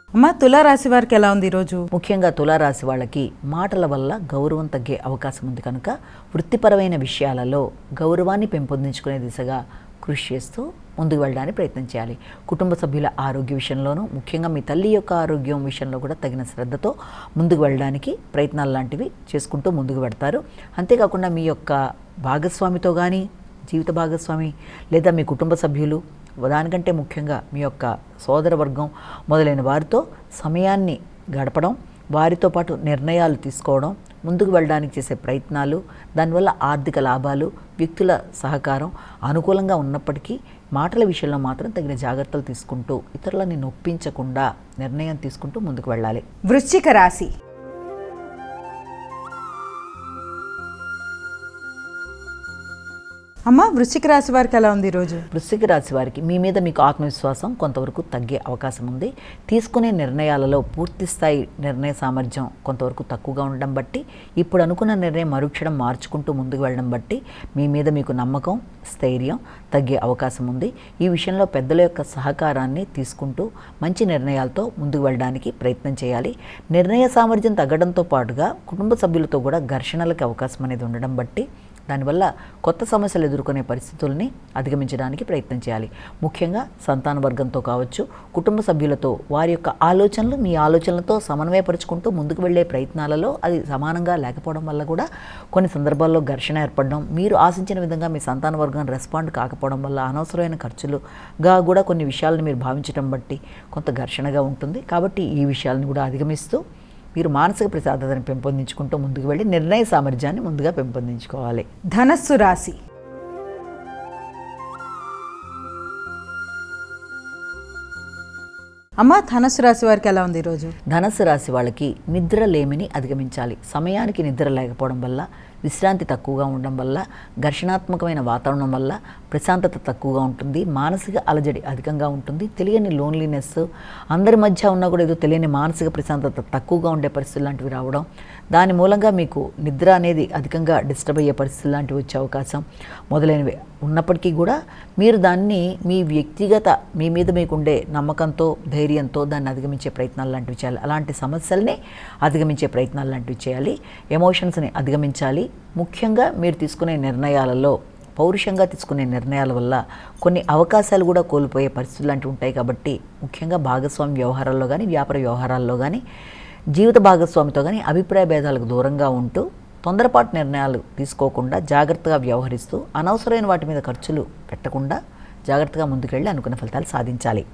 అమ్మ, తులారాశి వారికి ఎలా ఉంది ఈరోజు? ముఖ్యంగా తులారాశి వాళ్ళకి మాటల వల్ల గౌరవం తగ్గే అవకాశం ఉంది కనుక వృత్తిపరమైన విషయాలలో గౌరవాన్ని పెంపొందించుకునే దిశగా కృషి చేస్తూ ముందుకు వెళ్ళడానికి ప్రయత్నం చేయాలి. కుటుంబ సభ్యుల ఆరోగ్య విషయంలోనూ, ముఖ్యంగా మీ తల్లి యొక్క ఆరోగ్యం విషయంలో కూడా తగిన శ్రద్ధతో ముందుకు వెళ్ళడానికి ప్రయత్నాలు లాంటివి చేసుకుంటూ ముందుకు పెడతారు. అంతేకాకుండా మీ యొక్క భాగస్వామితో కానీ, జీవిత భాగస్వామి లేదా మీ కుటుంబ సభ్యులు, దానికంటే ముఖ్యంగా మీ యొక్క సోదర వర్గం మొదలైన వారితో సమయాన్ని గడపడం, వారితో పాటు నిర్ణయాలు తీసుకోవడం, ముందుకు వెళ్ళడానికి చేసే ప్రయత్నాలు, దానివల్ల ఆర్థిక లాభాలు, వ్యక్తుల సహకారం అనుకూలంగా ఉన్నప్పటికీ మాటల విషయంలో మాత్రం తగిన జాగ్రత్తలు తీసుకుంటూ ఇతరులని నొప్పించకుండా నిర్ణయం తీసుకుంటూ ముందుకు వెళ్ళాలి. వృశ్చిక రాశి. అమ్మ, వృశ్చిక రాశి వారికి ఎలా ఉంది ఈరోజు? వృశ్చిక రాశి వారికి మీ మీద మీకు ఆత్మవిశ్వాసం కొంతవరకు తగ్గే అవకాశం ఉంది. తీసుకునే నిర్ణయాలలో పూర్తి స్థాయి నిర్ణయ సామర్థ్యం కొంతవరకు తక్కువగా ఉండడం బట్టి, ఇప్పుడు అనుకున్న నిర్ణయం మరుక్షణం మార్చుకుంటూ ముందుకు వెళ్ళడం బట్టి మీ మీద మీకు నమ్మకం, స్థైర్యం తగ్గే అవకాశం ఉంది. ఈ విషయంలో పెద్దల యొక్క సహకారాన్ని తీసుకుంటూ మంచి నిర్ణయాలతో ముందుకు వెళ్ళడానికి ప్రయత్నం చేయాలి. నిర్ణయ సామర్థ్యం తగ్గడంతో పాటుగా కుటుంబ సభ్యులతో కూడా ఘర్షణలకు అవకాశం అనేది ఉండడం బట్టి దానివల్ల కొత్త సమస్యలు ఎదుర్కొనే పరిస్థితుల్ని అధిగమించడానికి ప్రయత్నం చేయాలి. ముఖ్యంగా సంతాన వర్గంతో కావచ్చు, కుటుంబ సభ్యులతో వారి యొక్క ఆలోచనలు మీ ఆలోచనలతో సమన్వయపరుచుకుంటూ ముందుకు వెళ్ళే ప్రయత్నాలలో అది సమానంగా లేకపోవడం వల్ల కూడా కొన్ని సందర్భాల్లో ఘర్షణ ఏర్పడడం, మీరు ఆశించిన విధంగా మీ సంతాన వర్గం రెస్పాండ్ కాకపోవడం వల్ల అనవసరమైన ఖర్చులుగా కూడా కొన్ని విషయాలను మీరు భావించడం బట్టి కొంత ఘర్షణగా ఉంటుంది. కాబట్టి ఈ విషయాలను కూడా అధిగమిస్తూ మీరు మానసిక ప్రశాంతతను పెంపొందించుకుంటూ ముందుకు వెళ్ళి నిర్ణయ సామర్థ్యాన్ని ముందుగా పెంపొందించుకోవాలి. ధనస్సు రాశి. అమ్మ, ధనస్సు రాశి వారికి ఎలా ఉంది ఈరోజు? ధనస్సు రాశి వాళ్ళకి నిద్ర లేమిని అధిగమించాలి. సమయానికి నిద్ర లేకపోవడం వల్ల, విశ్రాంతి తక్కువగా ఉండడం వల్ల, ఘర్షణాత్మకమైన వాతావరణం వల్ల ప్రశాంతత తక్కువగా ఉంటుంది. మానసిక అలజడి అధికంగా ఉంటుంది. తెలియని లోన్లీనెస్, అందరి మధ్య ఉన్నా కూడా ఏదో తెలియని మానసిక ప్రశాంతత తక్కువగా ఉండే పరిస్థితులు లాంటివి రావడం, దాని మూలంగా మీకు నిద్ర అనేది అధికంగా డిస్టర్బ్ అయ్యే పరిస్థితులు లాంటివి వచ్చే అవకాశం మొదలైనవి ఉన్నప్పటికీ కూడా మీరు దాన్ని మీ వ్యక్తిగత మీ మీద మీకుండే నమ్మకంతో, ధైర్యంతో దాన్ని అధిగమించే ప్రయత్నాలు లాంటివి చేయాలి. అలాంటి సమస్యల్ని అధిగమించే ప్రయత్నాలు లాంటివి చేయాలి. ఎమోషన్స్ని అధిగమించాలి. ముఖ్యంగా మీరు తీసుకునే నిర్ణయాలలో పౌరుషంగా తీసుకునే నిర్ణయాల వల్ల కొన్ని అవకాశాలు కూడా కోల్పోయే పరిస్థితులు లాంటివి ఉంటాయి. కాబట్టి ముఖ్యంగా భాగస్వామి వ్యవహారాల్లో కానీ, వ్యాపార వ్యవహారాల్లో కానీ, జీవిత భాగస్వామితో కానీ అభిప్రాయ భేదాలకు దూరంగా ఉంటూ తొందరపాటు నిర్ణయాలు తీసుకోకుండా జాగ్రత్తగా వ్యవహరిస్తూ అనవసరమైన వాటి మీద ఖర్చులు పెట్టకుండా జాగ్రత్తగా ముందుకెళ్ళి అనుకున్న ఫలితాలు సాధించాలి.